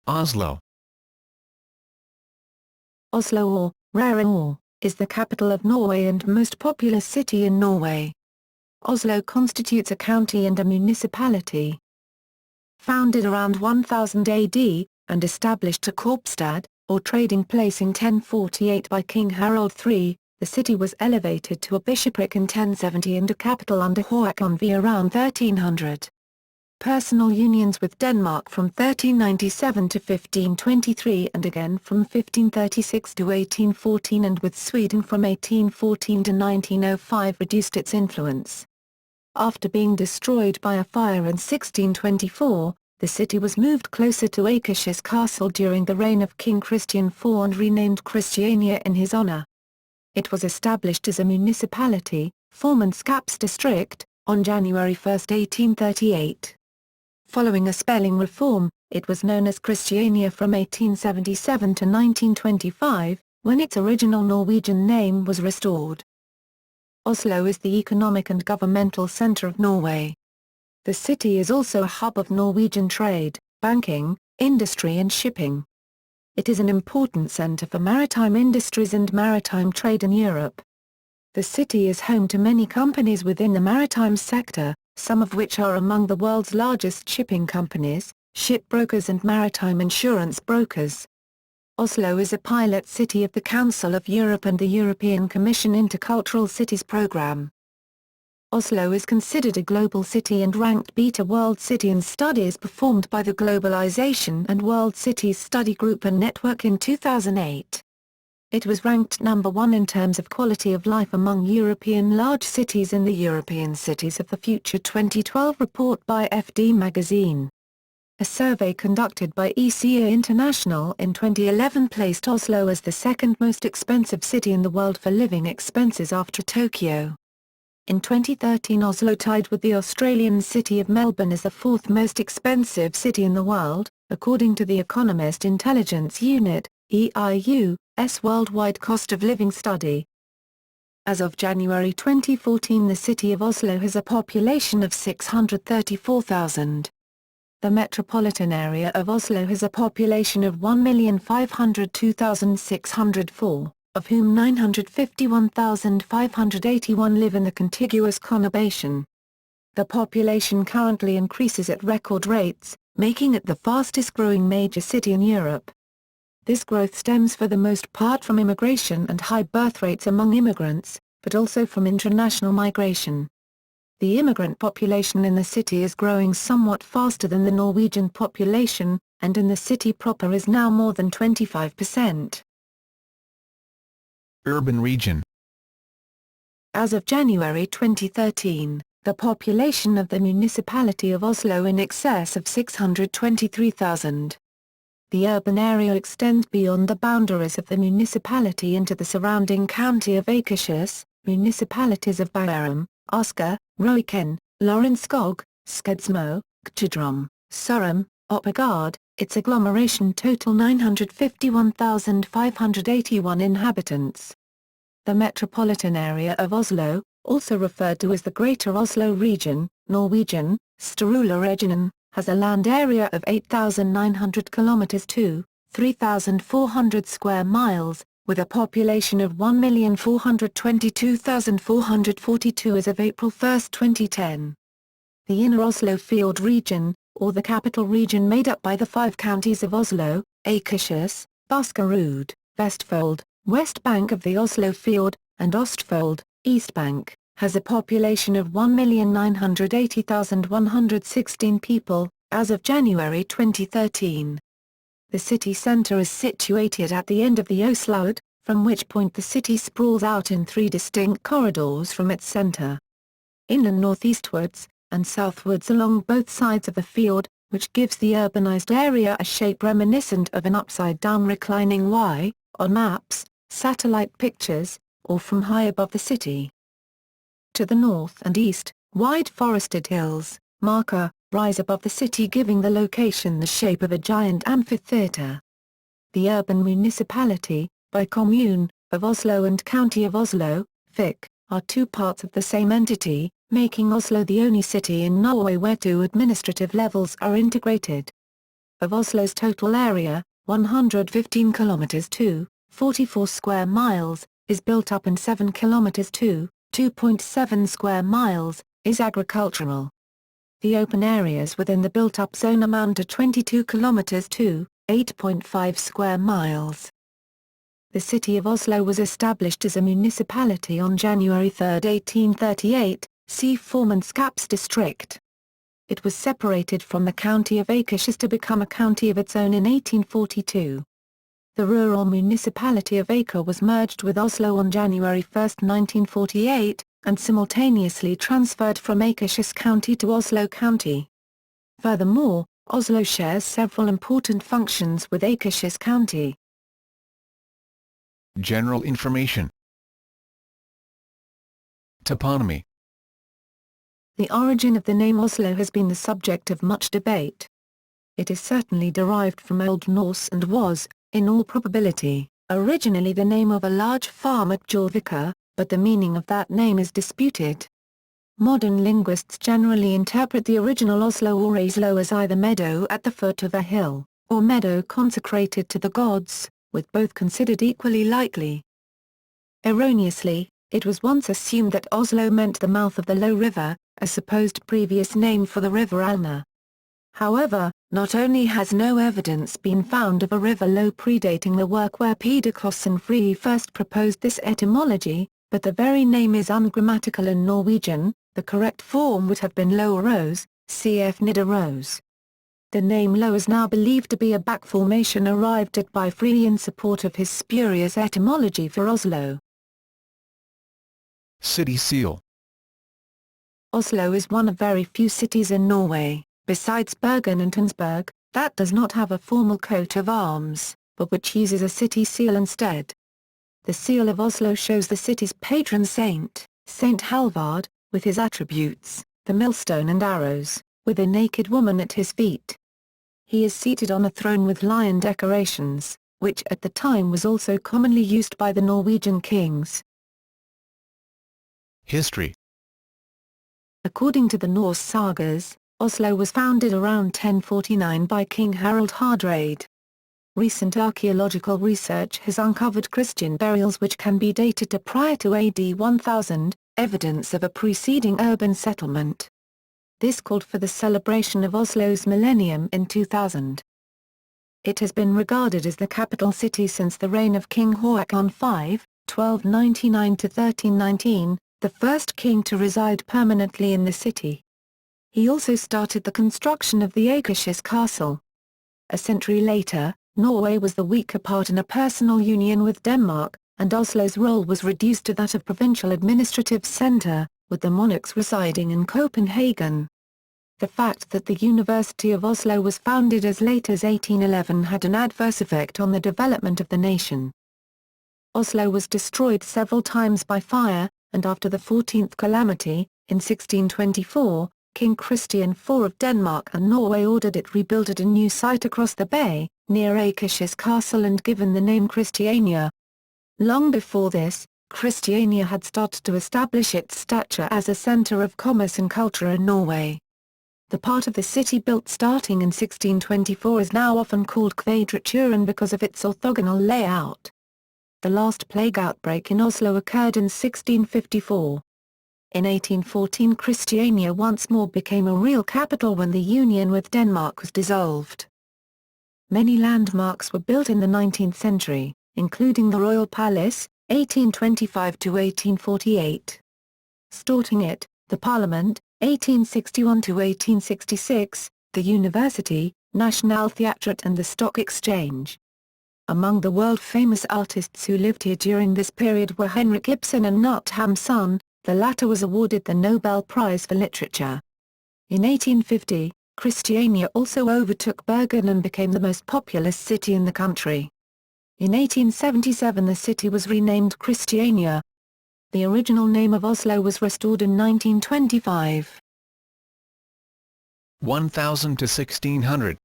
Oslo. Oslo, or Røros, is the capital of Norway and most populous city in Norway. Oslo constitutes a county and a municipality. Founded around 1000 AD, and established a Korpstad, or trading place in 1048 by King Harald III, the city was elevated to a bishopric in 1070 and a capital under Håkon V around 1300. Personal unions with Denmark from 1397 to 1523 and again from 1536 to 1814 and with Sweden from 1814 to 1905 reduced its influence. After being destroyed by a fire in 1624, the city was moved closer to Akershus Castle during the reign of King Christian IV and renamed Christiania in his honor. It was established as a municipality, Formannskaps district, on January 1, 1838. Following a spelling reform, it was known as Christiania from 1877 to 1925, when its original Norwegian name was restored. Oslo is the economic and governmental center of Norway. The city is also a hub of Norwegian trade, banking, industry and shipping. It is an important center for maritime industries and maritime trade in Europe. The city is home to many companies within the maritime sector, some of which are among the world's largest shipping companies, shipbrokers and maritime insurance brokers. Oslo is a pilot city of the Council of Europe and the European Commission Intercultural Cities Programme. Oslo is considered a global city and ranked Beta World City in studies performed by the Globalization and World Cities Study Group and Network in 2008. It was ranked number 1 in terms of quality of life among European large cities in the European Cities of the Future 2012 report by FD magazine. A survey conducted by ECA International in 2011 placed Oslo as the second most expensive city in the world for living expenses after Tokyo. In 2013 Oslo tied with the Australian city of Melbourne as the fourth most expensive city in the world, according to the Economist Intelligence Unit, EIU's worldwide cost of living study. As of January 2014 the city of Oslo has a population of 634,000. The metropolitan area of Oslo has a population of 1,502,604. Of whom 951,581 live in the contiguous conurbation. The population currently increases at record rates, making it the fastest-growing major city in Europe. This growth stems for the most part from immigration and high birth rates among immigrants, but also from international migration. The immigrant population in the city is growing somewhat faster than the Norwegian population, and in the city proper is now more than 25%. Urban region. As of January 2013, the population of the municipality of Oslo in excess of 623,000. The urban area extends beyond the boundaries of the municipality into the surrounding county of Akershus, municipalities of Bærum, Asker, Røyken, Lørenskog, Skedsmo, Gudbrandsdal, Sørum, Oppegard. Its agglomeration total 951,581 inhabitants. The metropolitan area of Oslo, also referred to as the Greater Oslo Region, Norwegian, Større-regionen, has a land area of 8,900 km to 3,400 square miles, with a population of 1,422,442 as of April 1, 2010. The Inner Oslo Fjord region, or the capital region made up by the 5 counties of Oslo, Akershus, Buskerud, Vestfold, West Bank of the Oslo Fjord, and Ostfold, East Bank, has a population of 1,980,116 people, as of January 2013. The city centre is situated at the end of the Oslod, from which point the city sprawls out in 3 distinct corridors from its centre. Inland northeastwards, and southwards along both sides of the fjord, which gives the urbanized area a shape reminiscent of an upside-down reclining Y, on maps, satellite pictures, or from high above the city. To the north and east, wide forested hills, Marker, rise above the city giving the location the shape of a giant amphitheatre. The urban municipality, by commune, of Oslo and County of Oslo, Vik, are 2 parts of the same entity, making Oslo the only city in Norway where 2 administrative levels are integrated. Of Oslo's total area, 115 kilometers to 44 square miles, is built up and 7 kilometers to 2.7 square miles, is agricultural. The open areas within the built-up zone amount to 22 kilometers to 8.5 square miles. The city of Oslo was established as a municipality on January 3, 1838, see Formannskaps district. It was separated from the county of Akershus to become a county of its own in 1842. The rural municipality of Aker was merged with Oslo on January 1, 1948, and simultaneously transferred from Akershus County to Oslo County. Furthermore, Oslo shares several important functions with Akershus County. General information. Toponymy. The origin of the name Oslo has been the subject of much debate. It is certainly derived from Old Norse and was, in all probability, originally the name of a large farm at Jorvika, but the meaning of that name is disputed. Modern linguists generally interpret the original Oslo or Aslo as either meadow at the foot of a hill, or meadow consecrated to the gods, with both considered equally likely. Erroneously, it was once assumed that Oslo meant the mouth of the Low River, a supposed previous name for the river Alna. However, not only has no evidence been found of a river Low predating the work where Peder Klossen Free first proposed this etymology, but the very name is ungrammatical in Norwegian. The correct form would have been Low Rose, cf. Nidarose. The name Low is now believed to be a back formation arrived at by Free in support of his spurious etymology for Oslo. City seal. Oslo is one of very few cities in Norway, besides Bergen and Tønsberg, that does not have a formal coat of arms, but which uses a city seal instead. The seal of Oslo shows the city's patron saint, Saint Halvard, with his attributes, the millstone and arrows, with a naked woman at his feet. He is seated on a throne with lion decorations, which at the time was also commonly used by the Norwegian kings. History. According to the Norse sagas, Oslo was founded around 1049 by King Harald Hardrade. Recent archaeological research has uncovered Christian burials which can be dated to prior to AD 1000, evidence of a preceding urban settlement. This called for the celebration of Oslo's millennium in 2000. It has been regarded as the capital city since the reign of King Håkon V, 1299–1319, the first king to reside permanently in the city. He also started the construction of the Akershus castle. A century later, Norway was the weaker part in a personal union with Denmark, and Oslo's role was reduced to that of provincial administrative centre, with the monarchs residing in Copenhagen. The fact that the University of Oslo was founded as late as 1811 had an adverse effect on the development of the nation. Oslo was destroyed several times by fire, and after the 14th calamity, in 1624, King Christian IV of Denmark and Norway ordered it rebuilt at a new site across the bay, near Akershus Castle and given the name Christiania. Long before this, Christiania had started to establish its stature as a centre of commerce and culture in Norway. The part of the city built starting in 1624 is now often called Kvadraturen because of its orthogonal layout. The last plague outbreak in Oslo occurred in 1654. In 1814 Christiania once more became a real capital when the union with Denmark was dissolved. Many landmarks were built in the 19th century, including the Royal Palace, 1825–1848. Stortinget, the Parliament, 1861–1866, the University, Nationaltheatret and the Stock Exchange. Among the world-famous artists who lived here during this period were Henrik Ibsen and Knut Hamsun. The latter was awarded the Nobel Prize for Literature. In 1850, Christiania also overtook Bergen and became the most populous city in the country. In 1877 the city was renamed Christiania. The original name of Oslo was restored in 1925. 1000 to 1600.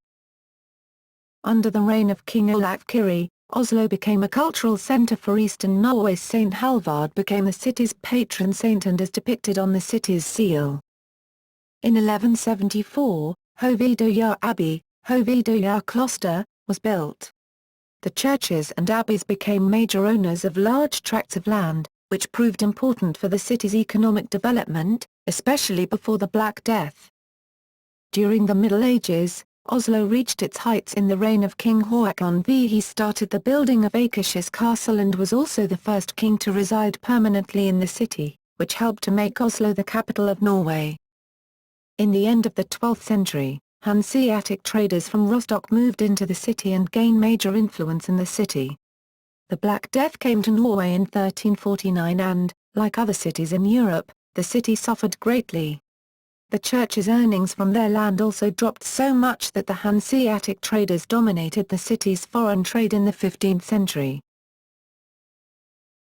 Under the reign of King Olaf Kiri, Oslo became a cultural centre for Eastern Norway. Saint Halvard became the city's patron saint and is depicted on the city's seal. In 1174, Hovedøya Abbey, Hovedøya was built. The churches and abbeys became major owners of large tracts of land, which proved important for the city's economic development, especially before the Black Death. During the Middle Ages, Oslo reached its heights in the reign of King Håkon V. He started the building of Akershus Castle and was also the first king to reside permanently in the city, which helped to make Oslo the capital of Norway. In the end of the 12th century, Hanseatic traders from Rostock moved into the city and gained major influence in the city. The Black Death came to Norway in 1349 and, like other cities in Europe, the city suffered greatly. The church's earnings from their land also dropped so much that the Hanseatic traders dominated the city's foreign trade in the 15th century.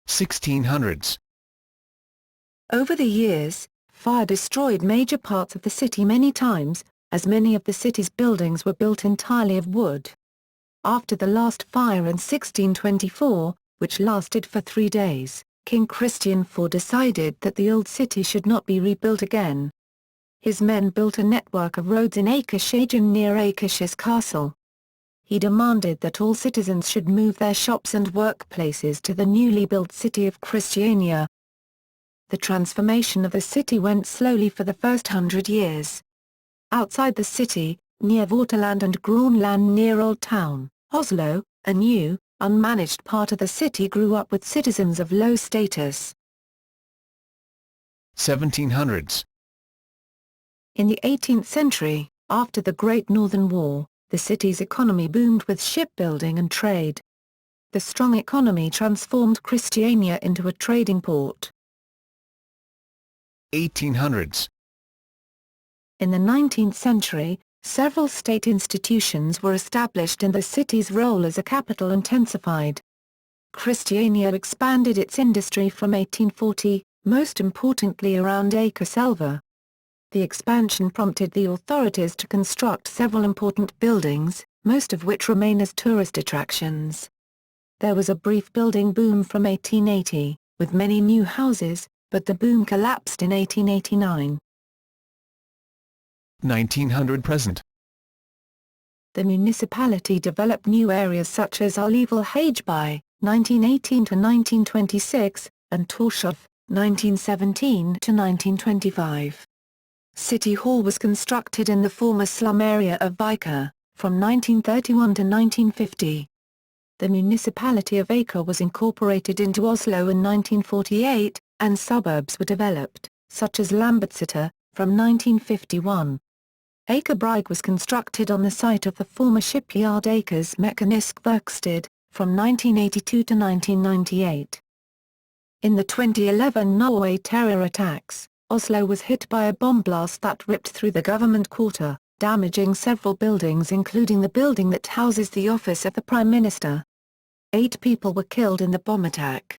1600s. Over the years, fire destroyed major parts of the city many times, as many of the city's buildings were built entirely of wood. After the last fire in 1624, which lasted for 3 days, King Christian IV decided that the old city should not be rebuilt again. His men built a network of roads in Akershus near Akershus Castle. He demanded that all citizens should move their shops and workplaces to the newly built city of Christiania. The transformation of the city went slowly for the first 100 years. Outside the city, near Vorteland and Gronland near Old Town, Oslo, a new, unmanaged part of the city grew up with citizens of low status. 1700s. In the 18th century, after the Great Northern War, the city's economy boomed with shipbuilding and trade. The strong economy transformed Christiania into a trading port. 1800s. In the 19th century, several state institutions were established and the city's role as a capital intensified. Christiania expanded its industry from 1840, most importantly around Akerselva. The expansion prompted the authorities to construct several important buildings, most of which remain as tourist attractions. There was a brief building boom from 1880, with many new houses, but the boom collapsed in 1889. 1900 present. The municipality developed new areas such as Alleville Hageby, 1918 to 1926, and Torshov, 1917 to 1925. City Hall was constructed in the former slum area of Vika, from 1931 to 1950. The municipality of Aker was incorporated into Oslo in 1948, and suburbs were developed, such as Lambertseter, from 1951. Akerbrig was constructed on the site of the former shipyard Akers Mekanisk Verksted, from 1982 to 1998. In the 2011 Norway terror attacks, Oslo was hit by a bomb blast that ripped through the government quarter, damaging several buildings including the building that houses the office of the Prime Minister. 8 people were killed in the bomb attack.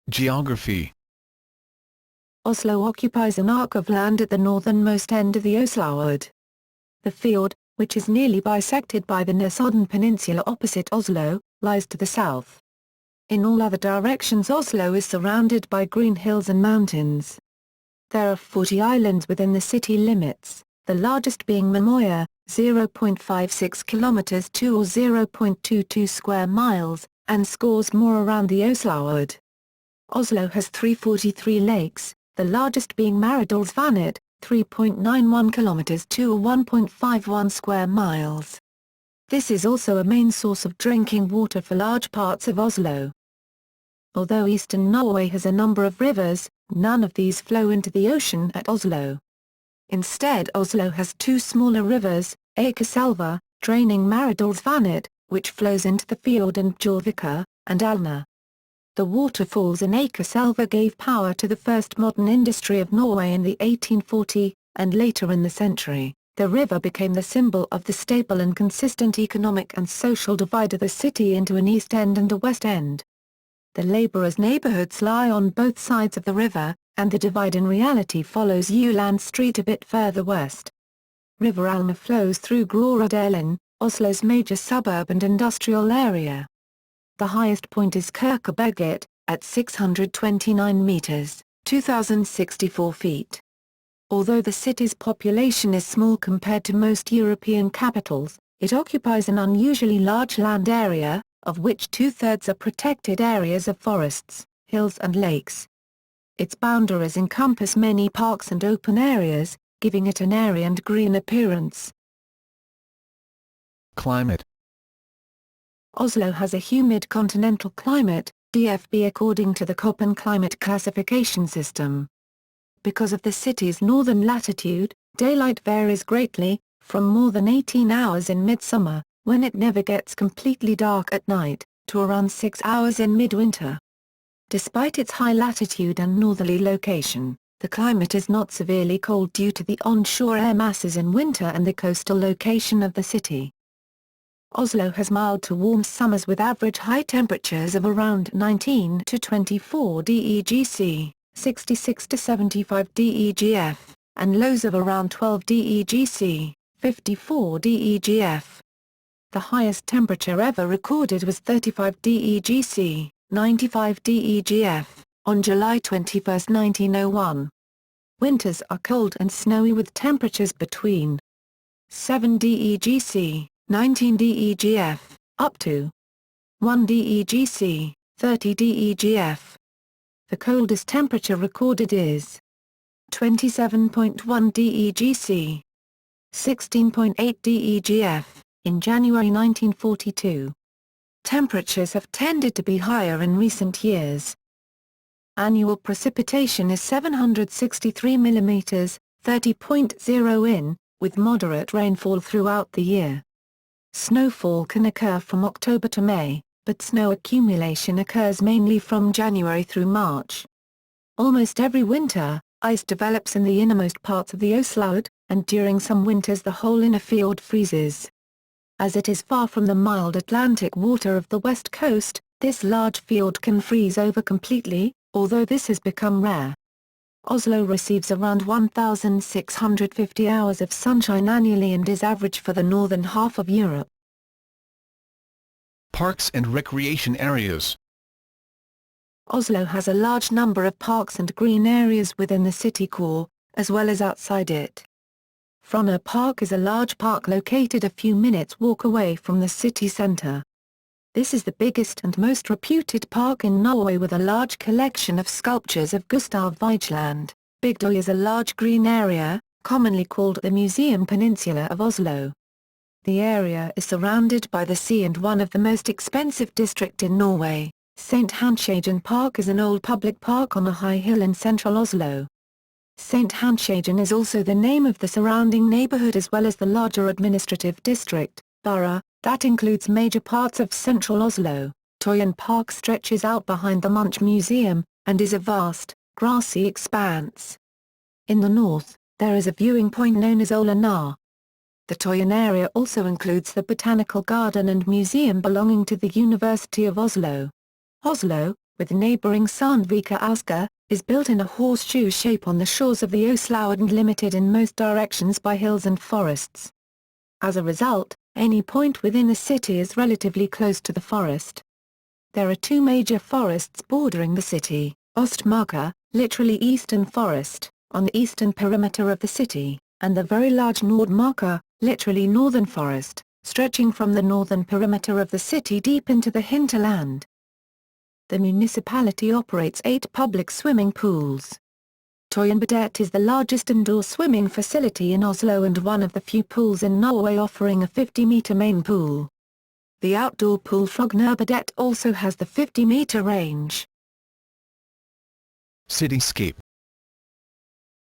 Geography. Oslo occupies an arc of land at the northernmost end of the Oslofjord. The fjord, which is nearly bisected by the Nesodden Peninsula opposite Oslo, lies to the south. In all other directions Oslo is surrounded by green hills and mountains. There are 40 islands within the city limits, the largest being Mamoya, 0.56 kilometers 2 or 0.22 square miles, and scores more around the Oslofjord. Oslo has 343 lakes, the largest being Maridalsvannet, 3.91 kilometers 2 or 1.51 square miles. This is also a main source of drinking water for large parts of Oslo. Although eastern Norway has a number of rivers, none of these flow into the ocean at Oslo. Instead Oslo has 2 smaller rivers, Akerselva, draining Maridalsvannet, which flows into the fjord, and Jorvika, and Alna. The waterfalls in Akerselva gave power to the first modern industry of Norway in the 1840s, and later in the century, the river became the symbol of the stable and consistent economic and social divide of the city into an east end and a west end. The laborers' neighborhoods lie on both sides of the river, and the divide in reality follows Uland Street a bit further west. River Alna flows through Groruddalen, Oslo's major suburb and industrial area. The highest point is Kirkeberget, at 629 meters, 2,064 feet. Although the city's population is small compared to most European capitals, it occupies an unusually large land area, of which two-thirds are protected areas of forests, hills and lakes. Its boundaries encompass many parks and open areas, giving it an airy and green appearance. Climate. Oslo has a humid continental climate, DFB according to the Köppen climate classification system. Because of the city's northern latitude, daylight varies greatly, from more than 18 hours in midsummer, when it never gets completely dark at night, to around 6 hours in midwinter. Despite its high latitude and northerly location, the climate is not severely cold due to the onshore air masses in winter and the coastal location of the city. Oslo has mild to warm summers with average high temperatures of around 19 to 24 degc, 66 to 75 degf, and lows of around 12 degc, 54 degf. The highest temperature ever recorded was 35 degc, 95 degf, on July 21, 1901. Winters are cold and snowy with temperatures between 7 degc, 19 degf, up to 1 degc, 30 degf. The coldest temperature recorded is 27.1 degc, 16.8 degf, in January 1942. Temperatures have tended to be higher in recent years. Annual precipitation is 763 mm, 30.0 in, with moderate rainfall throughout the year. Snowfall can occur from October to May, but snow accumulation occurs mainly from January through March. Almost every winter, ice develops in the innermost parts of the Ösland, and during some winters the whole inner fjord freezes. As it is far from the mild Atlantic water of the west coast, this large fjord can freeze over completely, although this has become rare. Oslo receives around 1,650 hours of sunshine annually and is average for the northern half of Europe. Parks and recreation areas. Oslo has a large number of parks and green areas within the city core, as well as outside it. Frogner Park is a large park located a few minutes' walk away from the city centre. This is the biggest and most reputed park in Norway with a large collection of sculptures of Gustav Vigeland. Bygdøy is a large green area, commonly called the Museum Peninsula of Oslo. The area is surrounded by the sea and one of the most expensive districts in Norway. St. Hanshagen Park is an old public park on a high hill in central Oslo. St. Hanshagen is also the name of the surrounding neighborhood as well as the larger administrative district, borough, that includes major parts of central Oslo. Tøyen Park stretches out behind the Munch Museum, and is a vast, grassy expanse. In the north, there is a viewing point known as Ola. The Tøyen area also includes the Botanical Garden and Museum belonging to the University of Oslo. Oslo, with neighbouring Sandvika Asker, is built in a horseshoe shape on the shores of the Ösland and limited in most directions by hills and forests. As a result, any point within the city is relatively close to the forest. There are two major forests bordering the city, Ostmarka, literally eastern forest, on the eastern perimeter of the city, and the very large Nordmarka, literally northern forest, stretching from the northern perimeter of the city deep into the hinterland. The municipality operates 8 public swimming pools. Tøyenbadet is the largest indoor swimming facility in Oslo and one of the few pools in Norway offering a 50-meter main pool. The outdoor pool Frognerbadet also has the 50-meter range. Cityscape.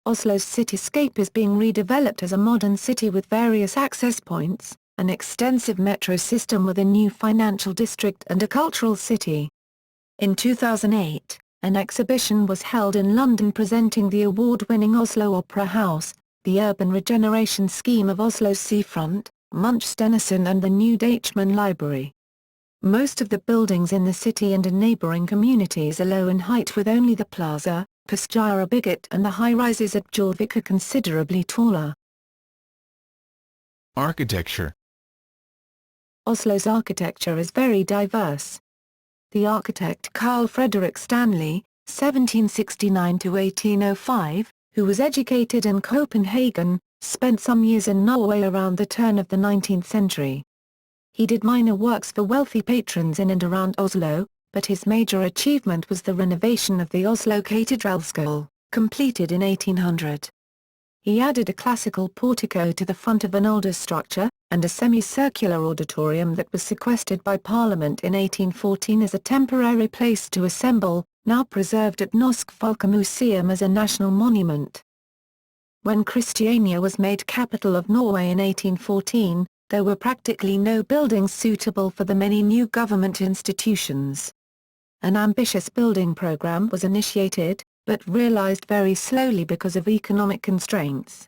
Oslo's cityscape is being redeveloped as a modern city with various access points, an extensive metro system with a new financial district and a cultural city. In 2008, an exhibition was held in London presenting the award-winning Oslo Opera House, the urban regeneration scheme of Oslo's seafront, Munch Stenersen and the new Deichman Library. Most of the buildings in the city and in neighbouring communities are low in height with only the plaza, Postgirobygget and the high-rises at Jorvik considerably taller. Architecture. Oslo's architecture is very diverse. The architect Carl Frederick Stanley, 1769–1805, who was educated in Copenhagen, spent some years in Norway around the turn of the 19th century. He did minor works for wealthy patrons in and around Oslo, but his major achievement was the renovation of the Oslo Cathedral School, completed in 1800. He added a classical portico to the front of an older structure, and a semicircular auditorium that was sequestered by Parliament in 1814 as a temporary place to assemble, now preserved at Norsk Folkemuseum as a national monument. When Christiania was made capital of Norway in 1814, there were practically no buildings suitable for the many new government institutions. An ambitious building program was initiated, but realized very slowly because of economic constraints.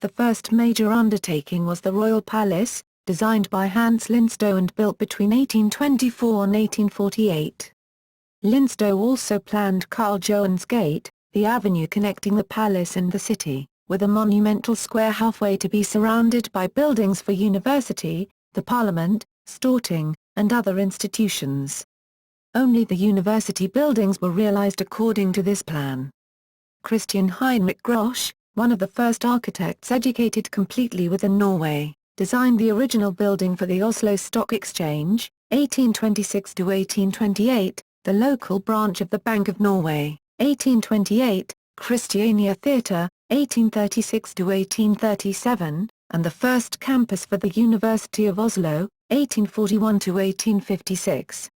The first major undertaking was the Royal Palace, designed by Hans Lindstow and built between 1824 and 1848. Lindstow also planned Karl Johan's Gate, the avenue connecting the palace and the city, with a monumental square halfway to be surrounded by buildings for university, the parliament, Storting, and other institutions. Only the university buildings were realized according to this plan. Christian Heinrich Grosch, one of the first architects educated completely within Norway, designed the original building for the Oslo Stock Exchange, 1826–1828, the local branch of the Bank of Norway, 1828, Christiania Theatre, 1836–1837, and the first campus for the University of Oslo, 1841–1856.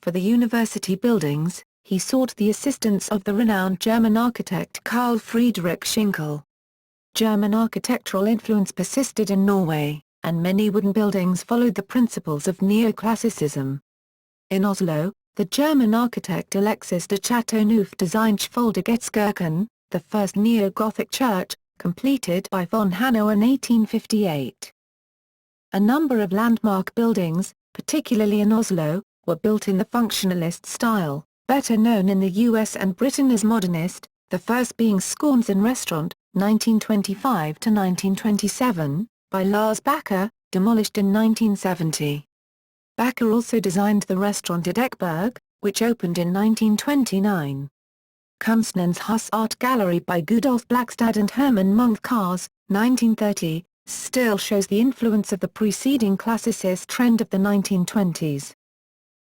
For the university buildings, he sought the assistance of the renowned German architect Carl Friedrich Schinkel. German architectural influence persisted in Norway, and many wooden buildings followed the principles of neoclassicism. In Oslo, the German architect Alexis de Chateauneuf designed Skjoldegårdskirken, the first neo-Gothic church, completed by von Hanau in 1858. A number of landmark buildings, particularly in Oslo, were built in the functionalist style, better known in the US and Britain as modernist, the first being Skånesen Restaurant, 1925–1927, by Lars Backer, demolished in 1970. Backer also designed the restaurant at Ekberg, which opened in 1929. Kunstnernes Hus Art Gallery by Gudolf Blackstad and Herman Munch Cars, 1930, still shows the influence of the preceding classicist trend of the 1920s.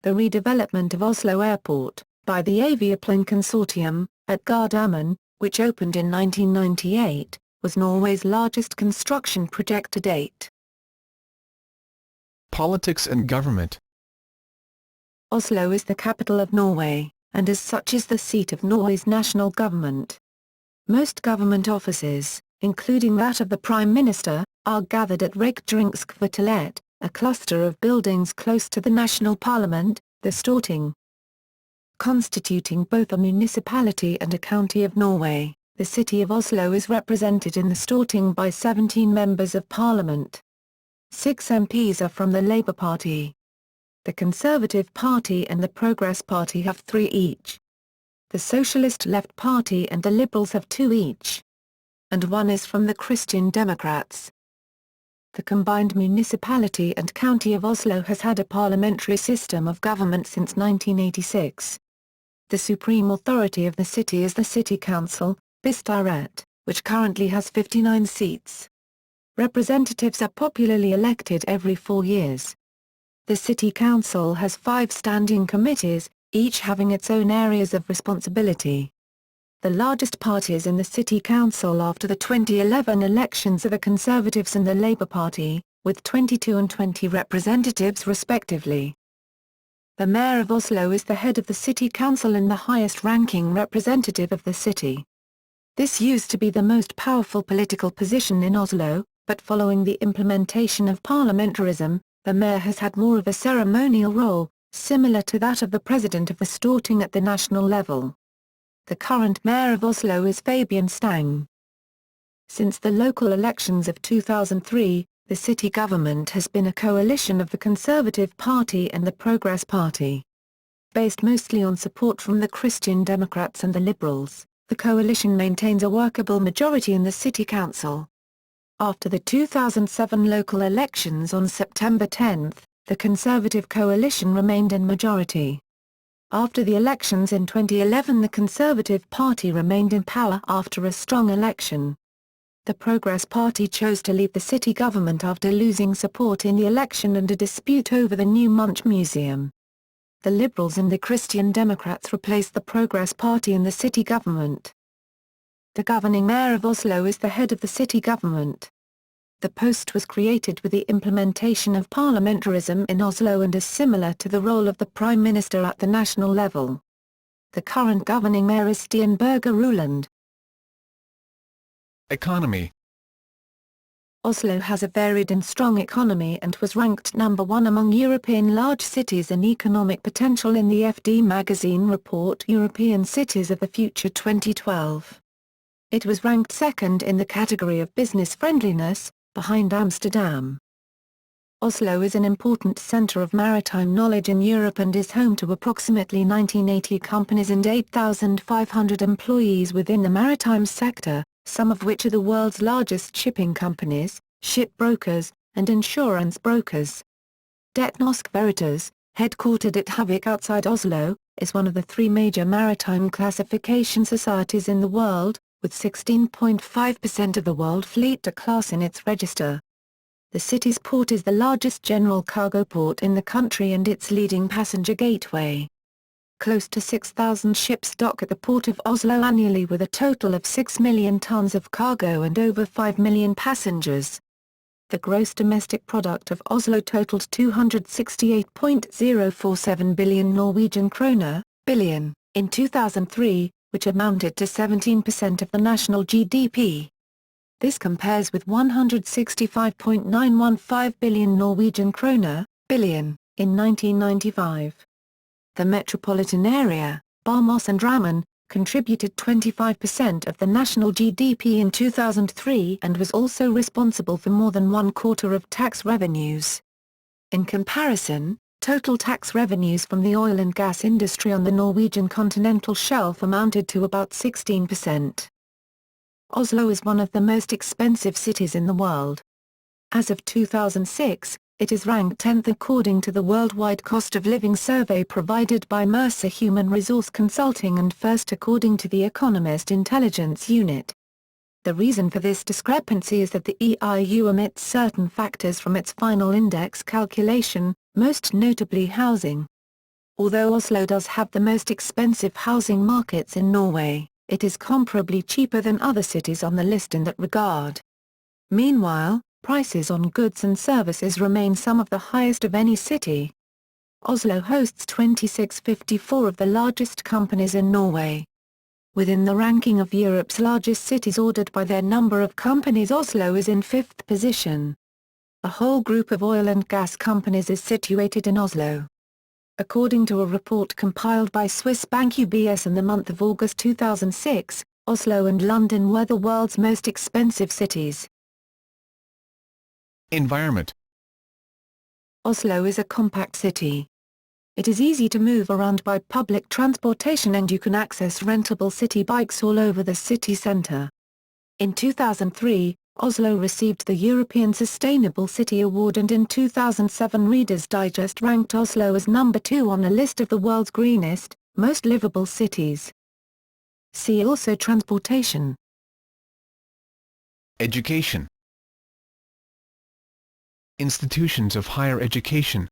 The redevelopment of Oslo Airport, by the Aviaplan Consortium, at Gardermoen, which opened in 1998, was Norway's largest construction project to date. Politics and government. Oslo is the capital of Norway, and as such is the seat of Norway's national government. Most government offices, including that of the Prime Minister, are gathered at Regjeringskvartalet, a cluster of buildings close to the national parliament, the Storting. Constituting both a municipality and a county of Norway, the city of Oslo is represented in the Storting by 17 members of parliament. 6 MPs are from the Labour Party. The Conservative Party and the Progress Party have 3 each. The Socialist Left Party and the Liberals have 2 each. And 1 is from the Christian Democrats. The combined municipality and county of Oslo has had a parliamentary system of government since 1986. The supreme authority of the city is the City Council, Bystyret, which currently has 59 seats. Representatives are popularly elected every 4 years. The City Council has 5 standing committees, each having its own areas of responsibility. The largest parties in the City Council after the 2011 elections are the Conservatives and the Labour Party, with 22 and 20 representatives respectively. The Mayor of Oslo is the head of the City Council and the highest-ranking representative of the city. This used to be the most powerful political position in Oslo, but following the implementation of parliamentarism, the mayor has had more of a ceremonial role, similar to that of the president of the Storting at the national level. The current mayor of Oslo is Fabian Stang. Since the local elections of 2003, the city government has been a coalition of the Conservative Party and the Progress Party. Based mostly on support from the Christian Democrats and the Liberals, the coalition maintains a workable majority in the city council. After the 2007 local elections on September 10, the Conservative coalition remained in majority. After the elections in 2011, the Conservative Party remained in power after a strong election. The Progress Party chose to leave the city government after losing support in the election and a dispute over the new Munch Museum. The Liberals and the Christian Democrats replaced the Progress Party in the city government. The governing mayor of Oslo is the head of the city government. The post was created with the implementation of parliamentarism in Oslo and is similar to the role of the Prime Minister at the national level. The current governing mayor is Sten Børge Ruland. Economy. Oslo has a varied and strong economy and was ranked number 1 among European large cities in economic potential in the FD magazine report European Cities of the Future 2012. It was ranked second in the category of business friendliness, behind Amsterdam. Oslo is an important center of maritime knowledge in Europe and is home to approximately 1980 companies and 8,500 employees within the maritime sector, some of which are the world's largest shipping companies, ship brokers, and insurance brokers. Det Norske Veritas, headquartered at Havik outside Oslo, is one of the 3 major maritime classification societies in the world, with 16.5% of the world fleet class in its register. The city's port is the largest general cargo port in the country and its leading passenger gateway. Close to 6,000 ships dock at the port of Oslo annually with a total of 6 million tons of cargo and over 5 million passengers. The gross domestic product of Oslo totaled 268.047 billion Norwegian kroner, billion, in 2003, which amounted to 17% of the national GDP. This compares with 165.915 billion Norwegian kroner, billion, in 1995. The metropolitan area, Barmos and Drammen, contributed 25% of the national GDP in 2003 and was also responsible for more than 1/4 of tax revenues. In comparison, total tax revenues from the oil and gas industry on the Norwegian continental shelf amounted to about 16%. Oslo is one of the most expensive cities in the world. As of 2006, it is ranked 10th according to the Worldwide Cost of Living survey provided by Mercer Human Resource Consulting and first according to the Economist Intelligence Unit. The reason for this discrepancy is that the EIU omits certain factors from its final index calculation, most notably housing. Although Oslo does have the most expensive housing markets in Norway, it is comparably cheaper than other cities on the list in that regard. Meanwhile, prices on goods and services remain some of the highest of any city. Oslo hosts 2654 of the largest companies in Norway. Within the ranking of Europe's largest cities ordered by their number of companies, Oslo is in 5th position. A whole group of oil and gas companies is situated in Oslo. According to a report compiled by Swiss bank UBS in the month of August 2006, Oslo and London were the world's most expensive cities. Environment. Oslo is a compact city. It is easy to move around by public transportation and you can access rentable city bikes all over the city centre. In 2003, Oslo received the European Sustainable City Award and in 2007 Reader's Digest ranked Oslo as number 2 on a list of the world's greenest, most livable cities. See also transportation. Education. Institutions of higher education.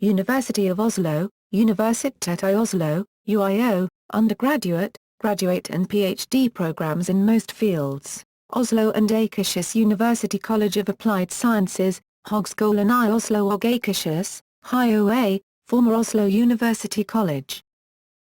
University of Oslo, Universitetet i Oslo, UiO, undergraduate, graduate and PhD programs in most fields. Oslo and Akershus University College of Applied Sciences, Høgskolen i Oslo og Akershus, HiOA, former Oslo University College.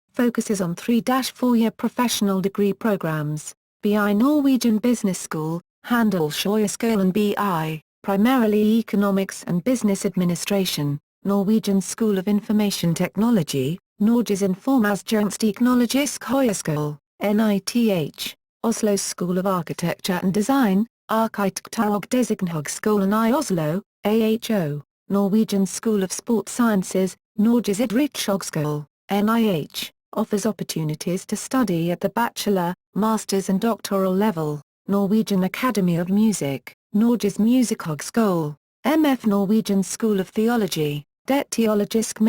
Focuses on 3-4-year professional degree programs, BI Norwegian Business School, Handelshøyskolen BI, primarily economics and business administration, Norwegian School of Information Technology, Norges Informationsteknologisk Høyskole, NITH. Oslo School of Architecture and Design, Arkitektur og Designhøgskolen i Oslo, AHO, Norwegian School of Sport Sciences, Norges Idrettshøgskole, NIH, offers opportunities to study at the bachelor, master's and doctoral level, Norwegian Academy of Music, Norges Musikkhøgskole, MF Norwegian School of Theology, Det Teologisk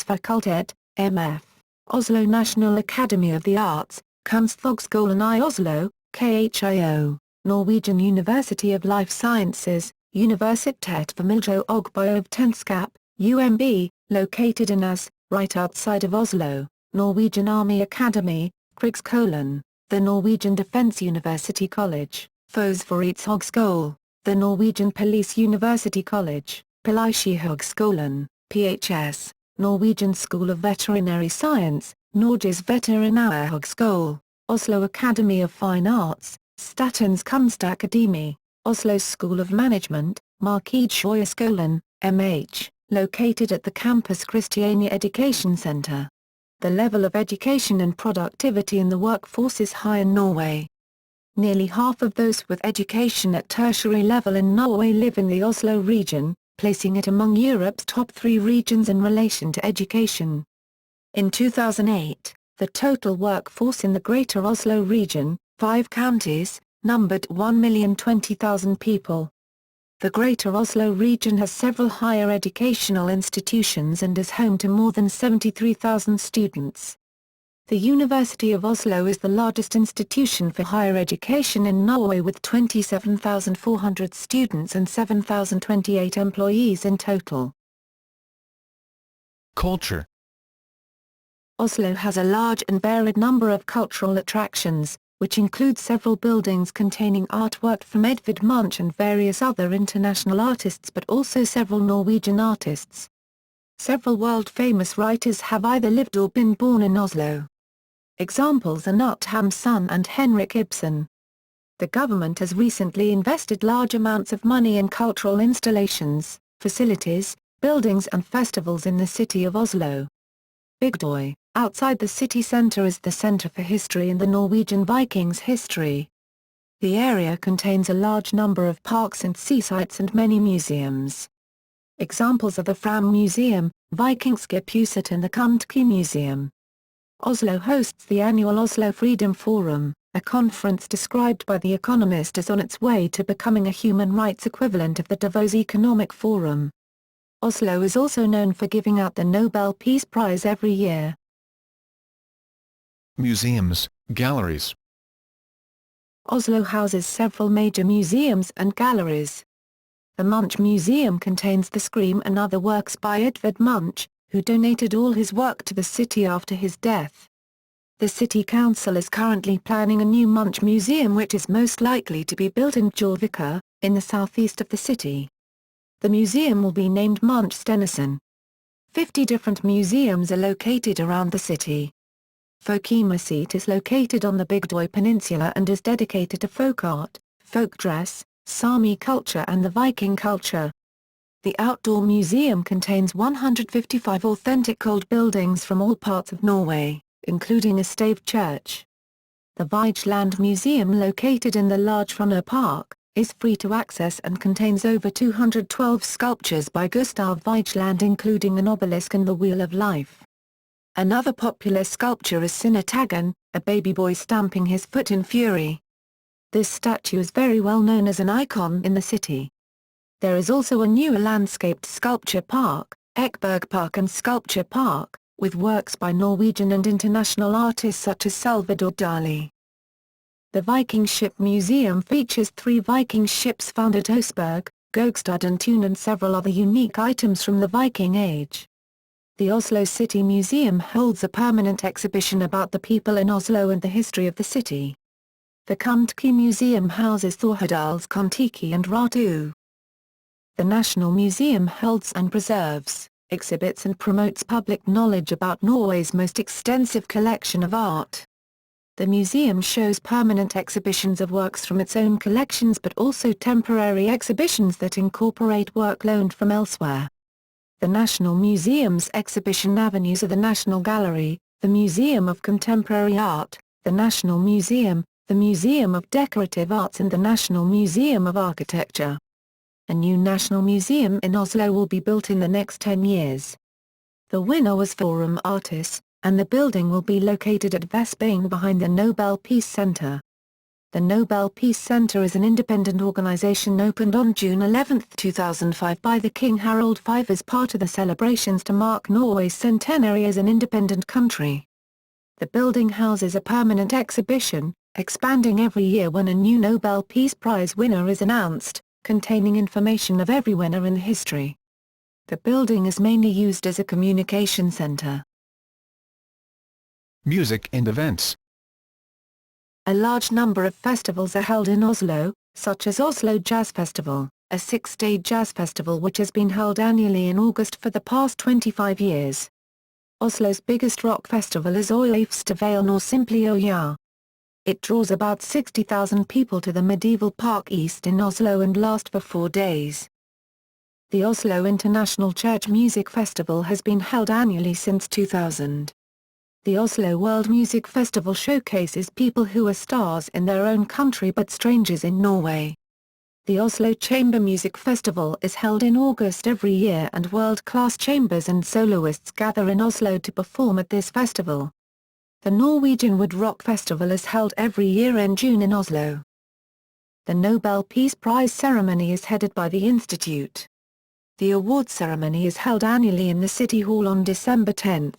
Fakultet, MF, Oslo National Academy of the Arts, Kunsthøgskolen I Oslo, KHIO, Norwegian University of Life Sciences, Universitet for Miljø og Biovitenskap, UMB, located in As, right outside of Oslo, Norwegian Army Academy, Krigsskolen, the Norwegian Defence University College, Forsvarets the Norwegian Police University College, Politihøgskolen, PHS, Norwegian School of Veterinary Science, Norges Veterinærhøgskole, Oslo Academy of Fine Arts, Statens Kunstakademi, Oslo School of Management, Markedshøyskolen, MH, located at the campus Christiania Education Center. The level of education and productivity in the workforce is high in Norway. Nearly half of those with education at tertiary level in Norway live in the Oslo region, placing it among Europe's top 3 regions in relation to education. In 2008, the total workforce in the Greater Oslo region, 5 counties, numbered 1,020,000 people. The Greater Oslo region has several higher educational institutions and is home to more than 73,000 students. The University of Oslo is the largest institution for higher education in Norway with 27,400 students and 7,028 employees in total. Culture. Oslo has a large and varied number of cultural attractions, which include several buildings containing artwork from Edvard Munch and various other international artists but also several Norwegian artists. Several world-famous writers have either lived or been born in Oslo. Examples are Knut Hamsun and Henrik Ibsen. The government has recently invested large amounts of money in cultural installations, facilities, buildings and festivals in the city of Oslo. Bygdøy, outside the city centre, is the centre for history and the Norwegian Vikings' history. The area contains a large number of parks and sea sites and many museums. Examples are the Fram Museum, Vikingskiphuset and the Kuntki Museum. Oslo hosts the annual Oslo Freedom Forum, a conference described by The Economist as on its way to becoming a human rights equivalent of the Davos Economic Forum. Oslo is also known for giving out the Nobel Peace Prize every year. Museums, galleries. Oslo houses several major museums and galleries. The Munch Museum contains the Scream and other works by Edvard Munch, who donated all his work to the city after his death. The city council is currently planning a new Munch Museum which is most likely to be built in Gjøvik, in the southeast of the city. The museum will be named Munch Stenersen. 50 different museums are located around the city. Folkemuseet is located on the Bygdøy Peninsula and is dedicated to folk art, folk dress, Sami culture and the Viking culture. The Outdoor Museum contains 155 authentic old buildings from all parts of Norway, including a stave church. The Vigeland Museum, located in the large Frogner Park, is free to access and contains over 212 sculptures by Gustav Vigeland, including an obelisk and the Wheel of Life. Another popular sculpture is Sinnataggen, a baby boy stamping his foot in fury. This statue is very well known as an icon in the city. There is also a newer landscaped sculpture park, Ekeberg Park and Sculpture Park, with works by Norwegian and international artists such as Salvador Dali. The Viking Ship Museum features 3 Viking ships found at Oseberg, Gokstad and Tun and several other unique items from the Viking Age. The Oslo City Museum holds a permanent exhibition about the people in Oslo and the history of the city. The Kuntki Museum houses Thorhild's Kontiki and Ratu. The National Museum holds and preserves, exhibits and promotes public knowledge about Norway's most extensive collection of art. The museum shows permanent exhibitions of works from its own collections but also temporary exhibitions that incorporate work loaned from elsewhere. The National Museum's exhibition avenues are the National Gallery, the Museum of Contemporary Art, the National Museum, the Museum of Decorative Arts and the National Museum of Architecture. A new National Museum in Oslo will be built in the next 10 years. The winner was Forum Artis, and the building will be located at Vestbanen behind the Nobel Peace Center. The Nobel Peace Center is an independent organization opened on June 11, 2005 by the King Harald V as part of the celebrations to mark Norway's centenary as an independent country. The building houses a permanent exhibition, expanding every year when a new Nobel Peace Prize winner is announced, containing information of every winner in history. The building is mainly used as a communication center. Music and events. A large number of festivals are held in Oslo, such as Oslo Jazz Festival, a 6-day jazz festival which has been held annually in August for the past 25 years. Oslo's biggest rock festival is Øyafestivalen or simply Øya. It draws about 60,000 people to the medieval Park East in Oslo and lasts for 4 days. The Oslo International Church Music Festival has been held annually since 2000. The Oslo World Music Festival showcases people who are stars in their own country but strangers in Norway. The Oslo Chamber Music Festival is held in August every year and world-class chambers and soloists gather in Oslo to perform at this festival. The Norwegian Wood Rock Festival is held every year in June in Oslo. The Nobel Peace Prize ceremony is headed by the Institute. The awards ceremony is held annually in the City Hall on December 10.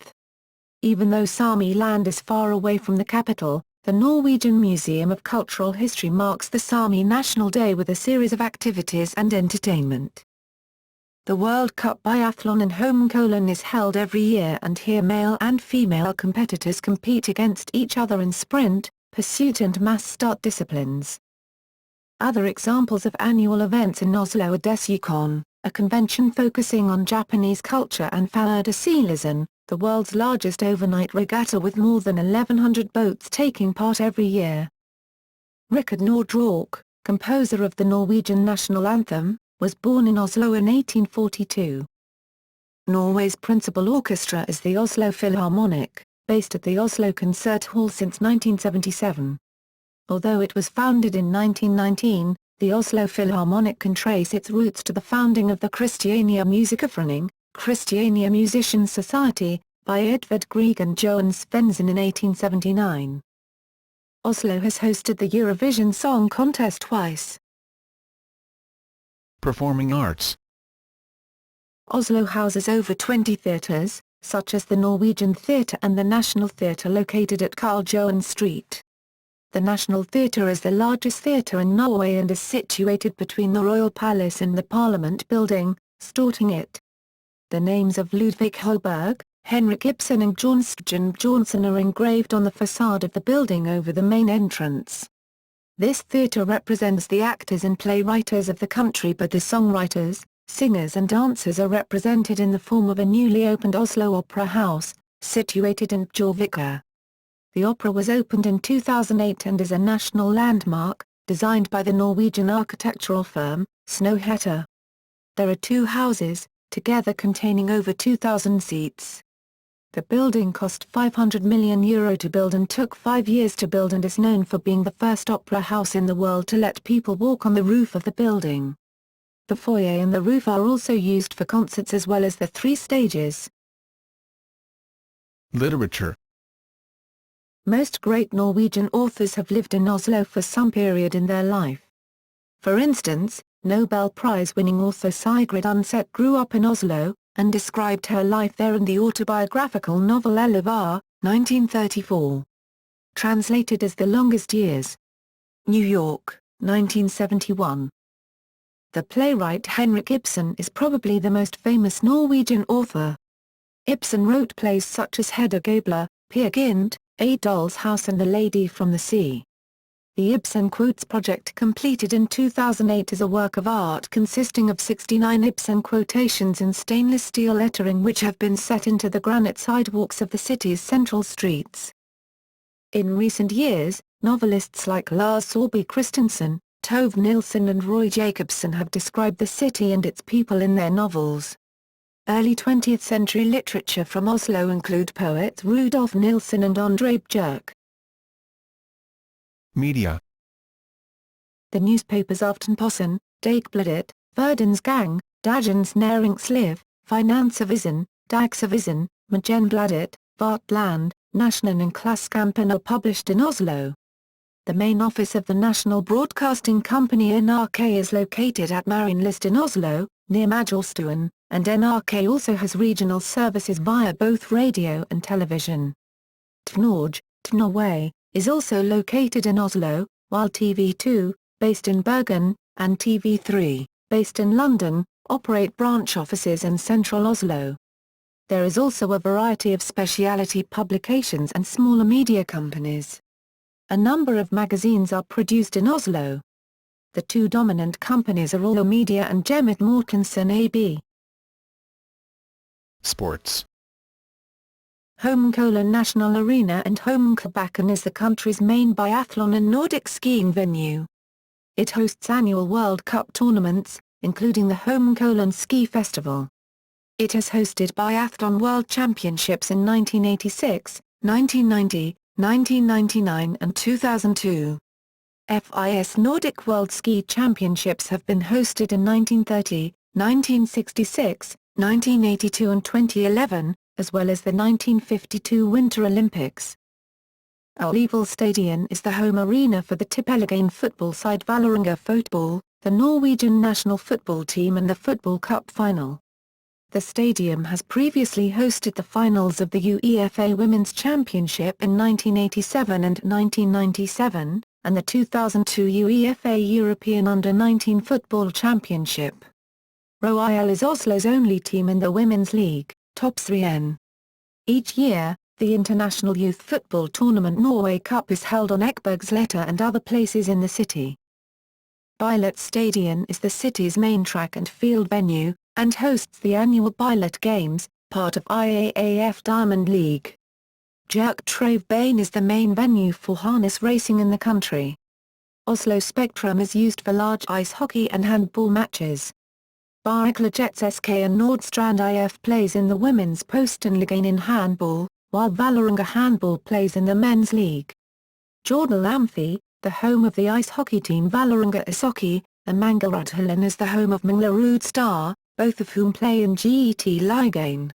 Even though Sami land is far away from the capital, the Norwegian Museum of Cultural History marks the Sami National Day with a series of activities and entertainment. The World Cup Biathlon in Holmenkollen is held every year and here male and female competitors compete against each other in sprint, pursuit and mass start disciplines. Other examples of annual events in Oslo are Desukon, a convention focusing on Japanese culture, and Færdesilisen, the world's largest overnight regatta with more than 1,100 boats taking part every year. Rikard Nordraak, composer of the Norwegian national anthem, was born in Oslo in 1842. Norway's principal orchestra is the Oslo Philharmonic, based at the Oslo Concert Hall since 1977. Although it was founded in 1919, the Oslo Philharmonic can trace its roots to the founding of the Christiania Musikerforening, Christiania Musicians Society, by Edvard Grieg and Johan Svensson in 1879. Oslo has hosted the Eurovision Song Contest twice. Performing arts. Oslo houses over 20 theatres, such as the Norwegian Theatre and the National Theatre located at Karl Johan Street. The National Theatre is the largest theatre in Norway and is situated between the Royal Palace and the Parliament building, Stortinget. The names of Ludvig Holberg, Henrik Ibsen and Bjørn Bjørnson are engraved on the facade of the building over the main entrance. This theatre represents the actors and playwrights of the country, but the songwriters, singers and dancers are represented in the form of a newly opened Oslo Opera House, situated in Bjørvika. The opera was opened in 2008 and is a national landmark, designed by the Norwegian architectural firm, Snohætta. There are 2 houses, together containing over 2,000 seats. The building cost €500 million to build and took 5 years to build and is known for being the first opera house in the world to let people walk on the roof of the building. The foyer and the roof are also used for concerts as well as the 3 stages. Literature. Most great Norwegian authors have lived in Oslo for some period in their life. For instance, Nobel Prize-winning author Sigrid Undset grew up in Oslo, and described her life there in the autobiographical novel Ellevar, 1934. Translated as The Longest Years. New York, 1971. The playwright Henrik Ibsen is probably the most famous Norwegian author. Ibsen wrote plays such as Hedda Gabler, Peer Gynt, A Doll's House and The Lady from the Sea. The Ibsen Quotes project, completed in 2008, is a work of art consisting of 69 Ibsen quotations in stainless steel lettering which have been set into the granite sidewalks of the city's central streets. In recent years, novelists like Lars Saabye Christensen, Tove Nilsen and Roy Jacobsen have described the city and its people in their novels. Early 20th century literature from Oslo include poets Rudolf Nilsen and Andre Bjørk. Media. The newspapers Aftenposten, Dagbladet, Verdens Gang, Dagens Næringsliv, Finansavisen, Dagsavisen, Morgenbladet, Vårt Land, Nationen and Klassekampen are published in Oslo. The main office of the national broadcasting company NRK is located at Marienlyst in Oslo, near Majorstuen, and NRK also has regional services via both radio and television. Norway, is also located in Oslo, while TV2, based in Bergen, and TV3, based in London, operate branch offices in central Oslo. There is also a variety of specialty publications and smaller media companies. A number of magazines are produced in Oslo. The two dominant companies are Oslo Media and Gemmet Mortensen AB. Sports. Holmenkollen National Arena and Holmenkollbakken is the country's main biathlon and Nordic skiing venue. It hosts annual World Cup tournaments, including the Holmenkollen Ski Festival. It has hosted biathlon world championships in 1986, 1990, 1999 and 2002. FIS Nordic World Ski Championships have been hosted in 1930, 1966, 1982 and 2011, as well as the 1952 Winter Olympics. Ullevål Stadion is the home arena for the Tippeligaen football side Vålerenga Fotball, the Norwegian national football team and the Football Cup final. The stadium has previously hosted the finals of the UEFA Women's Championship in 1987 and 1997, and the 2002 UEFA European Under-19 Football Championship. Royal is Oslo's only team in the Women's League, Toppserien. Each year, the international youth football tournament Norway Cup is held on Ekebergsletta and other places in the city. Bilet Stadion is the city's main track and field venue, and hosts the annual Bilet Games, part of IAAF Diamond League. Bjerkreim is the main venue for harness racing in the country. Oslo Spektrum is used for large ice hockey and handball matches. Barrikla SK and Nordstrand IF plays in the women's Postenligaen in handball, while Vålerenga Handball plays in the men's league. Jordal Amphi, the home of the ice hockey team Vålerenga Ishockey, and Mangalrudhallen is the home of Manglerud Star, both of whom play in GET Ligaen.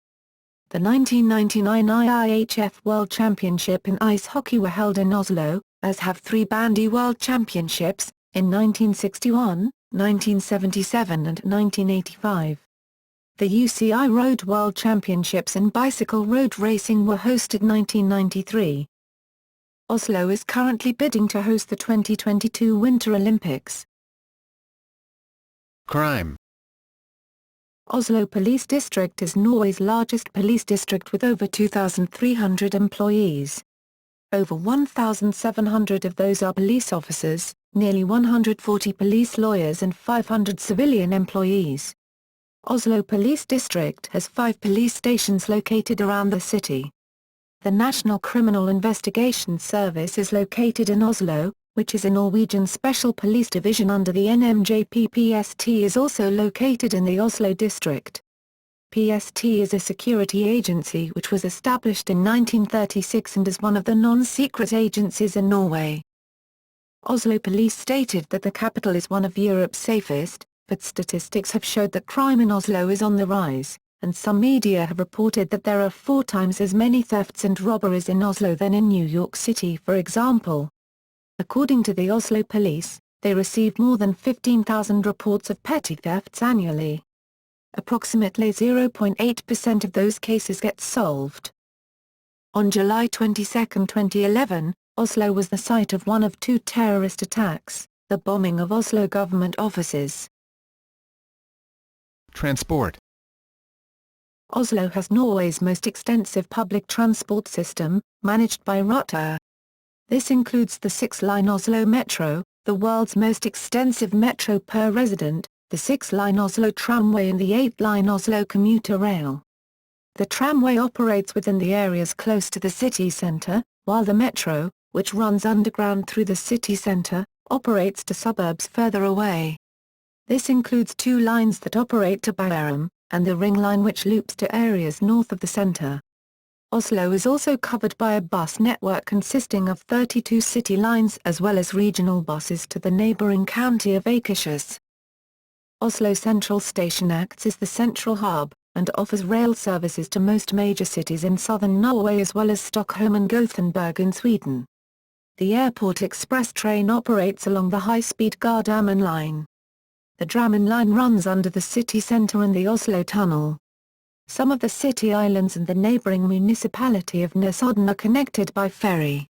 The 1999 IIHF World Championship in ice hockey were held in Oslo, as have three Bandy World Championships, in 1961, 1977 and 1985. The UCI Road World Championships in bicycle road racing were hosted 1993. Oslo is currently bidding to host the 2022 Winter Olympics. Crime. Oslo Police District is Norway's largest police district with over 2,300 employees. Over 1,700 of those are police officers, nearly 140 police lawyers and 500 civilian employees. Oslo Police District has 5 police stations located around the city. The National Criminal Investigation Service is located in Oslo, which is a Norwegian special police division under the NMJP. PST is also located in the Oslo district. PST is a security agency which was established in 1936 and is one of the non-secret agencies in Norway. Oslo police stated that the capital is one of Europe's safest, but statistics have showed that crime in Oslo is on the rise, and some media have reported that there are 4 times as many thefts and robberies in Oslo than in New York City, for example. According to the Oslo police, they receive more than 15,000 reports of petty thefts annually. Approximately 0.8% of those cases get solved. On July 22, 2011, Oslo was the site of one of 2 terrorist attacks, the bombing of Oslo government offices. Transport. Oslo has Norway's most extensive public transport system, managed by Ruter. This includes the 6-line Oslo Metro, the world's most extensive metro per resident, the 6-line Oslo Tramway and the 8-line Oslo commuter rail. The tramway operates within the areas close to the city centre, while the metro, which runs underground through the city centre, operates to suburbs further away. This includes 2 lines that operate to Bærum, and the Ring Line which loops to areas north of the centre. Oslo is also covered by a bus network consisting of 32 city lines as well as regional buses to the neighbouring county of Akershus. Oslo Central Station acts as the central hub, and offers rail services to most major cities in southern Norway as well as Stockholm and Gothenburg in Sweden. The airport express train operates along the high-speed Gardermoen line. The Drammen line runs under the city centre and the Oslo Tunnel. Some of the city islands and the neighbouring municipality of Nesodden are connected by ferry.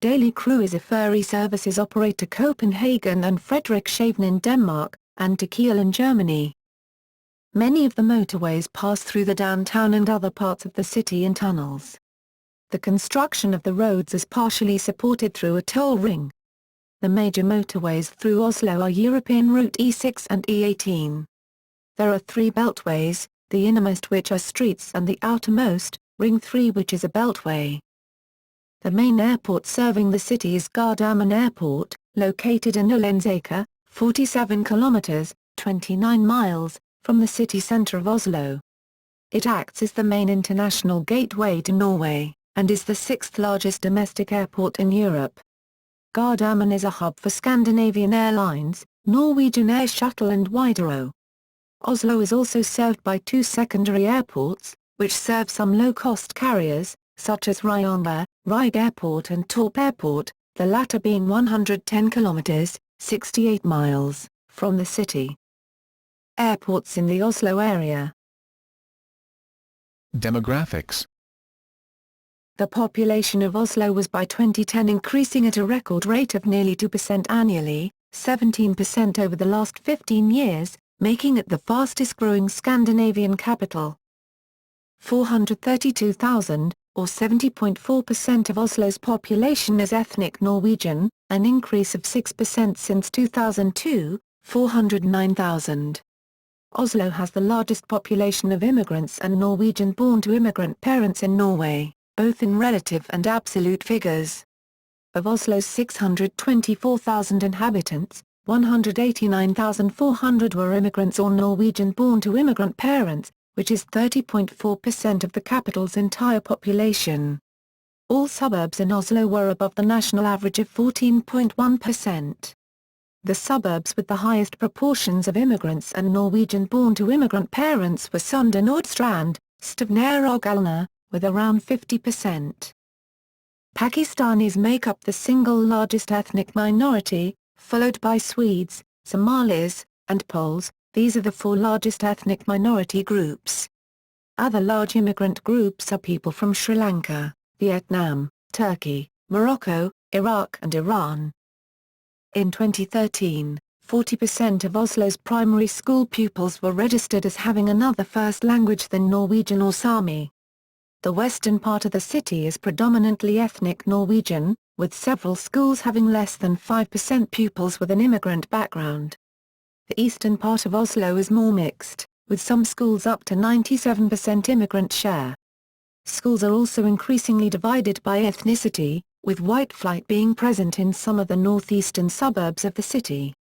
Daily cruise ferry services operate to Copenhagen and Frederikshavn in Denmark, and to Kiel in Germany. Many of the motorways pass through the downtown and other parts of the city in tunnels. The construction of the roads is partially supported through a toll ring. The major motorways through Oslo are European Route E6 and E18. There are 3 beltways, the innermost which are streets and the outermost, Ring 3 which is a beltway. The main airport serving the city is Gardermoen Airport, located in Ullensaker, 47 kilometers, 29 miles, from the city centre of Oslo. It acts as the main international gateway to Norway, and is the 6th largest domestic airport in Europe. Gardermoen is a hub for Scandinavian Airlines, Norwegian Air Shuttle and Widerøe. Oslo is also served by 2 secondary airports, which serve some low-cost carriers, such as Ryanair, Rygge Airport and Torp Airport, the latter being 110 kilometers, 68 miles, from the city. Airports in the Oslo area. Demographics. The population of Oslo was by 2010 increasing at a record rate of nearly 2% annually, 17% over the last 15 years, making it the fastest-growing Scandinavian capital. 432,000, or 70.4% of Oslo's population is ethnic Norwegian, an increase of 6% since 2002, 409,000. Oslo has the largest population of immigrants and Norwegian born to immigrant parents in Norway, both in relative and absolute figures. Of Oslo's 624,000 inhabitants, 189,400 were immigrants or Norwegian born to immigrant parents, which is 30.4% of the capital's entire population. All suburbs in Oslo were above the national average of 14.1%. The suburbs with the highest proportions of immigrants and Norwegian born to immigrant parents were Sunde Nordstrand, Stavanger og Alna, with around 50%. Pakistanis make up the single largest ethnic minority, followed by Swedes, Somalis, and Poles. These are the 4 largest ethnic minority groups. Other large immigrant groups are people from Sri Lanka, Vietnam, Turkey, Morocco, Iraq and Iran. In 2013, 40% of Oslo's primary school pupils were registered as having another first language than Norwegian or Sami. The western part of the city is predominantly ethnic Norwegian, with several schools having less than 5% pupils with an immigrant background. The eastern part of Oslo is more mixed, with some schools up to 97% immigrant share. Schools are also increasingly divided by ethnicity, with white flight being present in some of the northeastern suburbs of the city.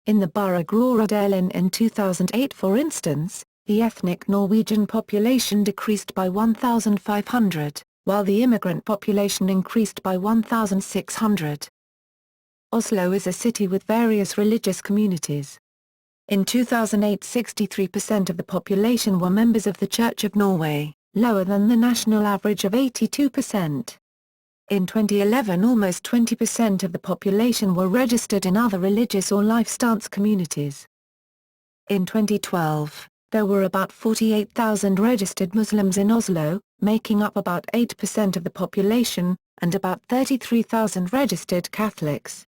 In the borough Groruddalen in 2008 for instance, the ethnic Norwegian population decreased by 1,500, while the immigrant population increased by 1,600. Oslo is a city with various religious communities. In 2008 63% of the population were members of the Church of Norway, lower than the national average of 82%. In 2011 almost 20% of the population were registered in other religious or life stance communities. In 2012, there were about 48,000 registered Muslims in Oslo, making up about 8% of the population, and about 33,000 registered Catholics.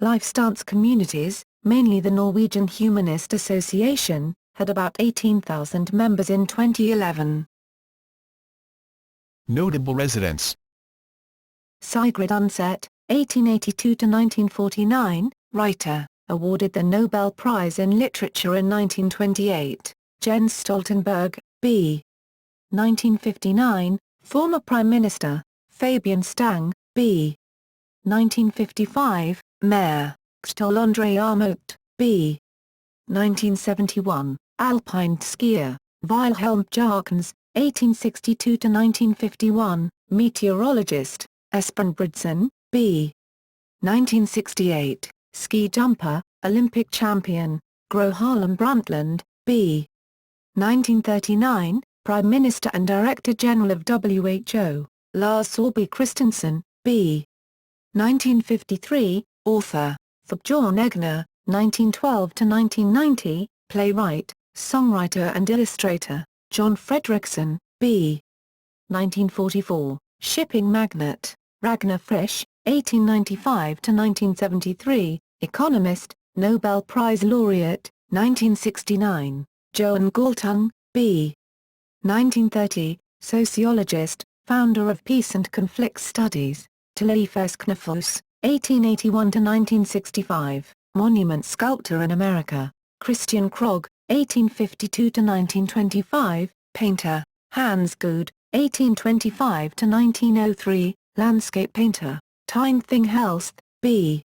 Life stance communities, mainly the Norwegian Humanist Association, had about 18,000 members in 2011. Notable residents. Sigrid Undset, 1882–1949, writer, awarded the Nobel Prize in Literature in 1928, Jens Stoltenberg, b. 1959, former Prime Minister, Fabian Stang, b. 1955, Mayor, Kjell André Aamodt, b. 1971, alpine skier, Wilhelm Jarkens, 1862–1951, meteorologist, Espen Bridson, b. 1968, ski jumper, Olympic champion, Gro Harlem Brundtland, b. 1939, Prime Minister and Director General of WHO, Lars Saabye Christensen, b. 1953, author, Thorbjørn Egner, 1912-1990, playwright, songwriter and illustrator, John Fredrickson, B. 1944, shipping magnate, Ragnar Frisch, 1895-1973, economist, Nobel Prize laureate, 1969, Johan Galtung, B. 1930, sociologist, founder of Peace and Conflict Studies, Teleifes Knafos, 1881-1965, monument sculptor in America, Christian Krogh, 1852-1925, painter, Hans Good, 1825-1903, landscape painter, Tyne Thing Helst, B.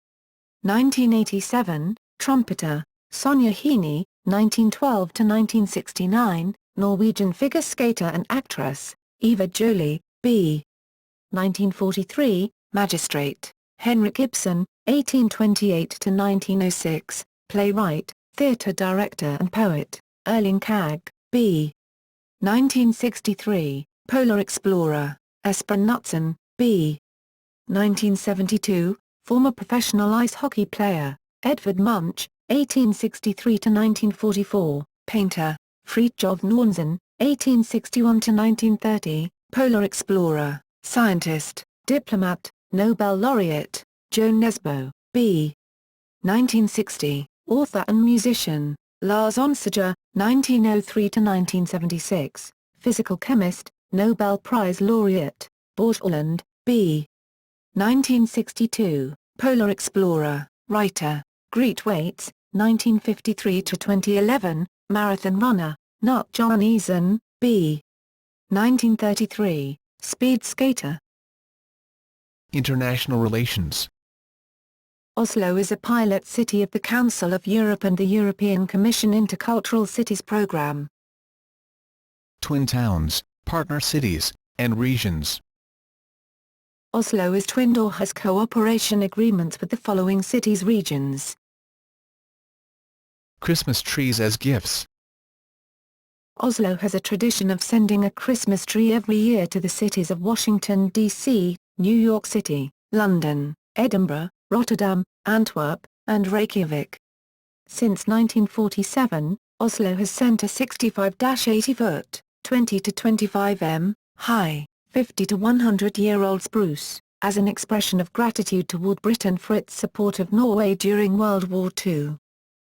1987, trumpeter, Sonja Henie, 1912-1969, Norwegian figure skater and actress, Eva Jolie, B. 1943, magistrate, Henrik Ibsen, 1828-1906, playwright, theatre director and poet, Erling Kagge, B. 1963, polar explorer, Espen Knutsen, B. 1972, former professional ice hockey player, Edvard Munch, 1863-1944, painter, Fridtjof Nansen, 1861-1930, polar explorer, scientist, diplomat, Nobel laureate, Joan Nesbo, B. 1960, author and musician, Lars Onsager, 1903-1976, physical chemist, Nobel Prize laureate, Bortland, B. 1962, polar explorer, writer, Greet Waits, 1953-2011, marathon runner, Knut Johannessen, B. 1933, speed skater. International relations. Oslo is a pilot city of the Council of Europe and the European Commission Intercultural Cities Programme. Twin towns, partner cities, and regions. Oslo is twinned or has cooperation agreements with the following cities regions. Christmas trees as gifts. Oslo has a tradition of sending a Christmas tree every year to the cities of Washington, D.C., New York City, London, Edinburgh, Rotterdam, Antwerp, and Reykjavik. Since 1947, Oslo has sent a 65-80-foot, 20 to 25 m, high, 50 to 100-year-old spruce, as an expression of gratitude toward Britain for its support of Norway during World War II.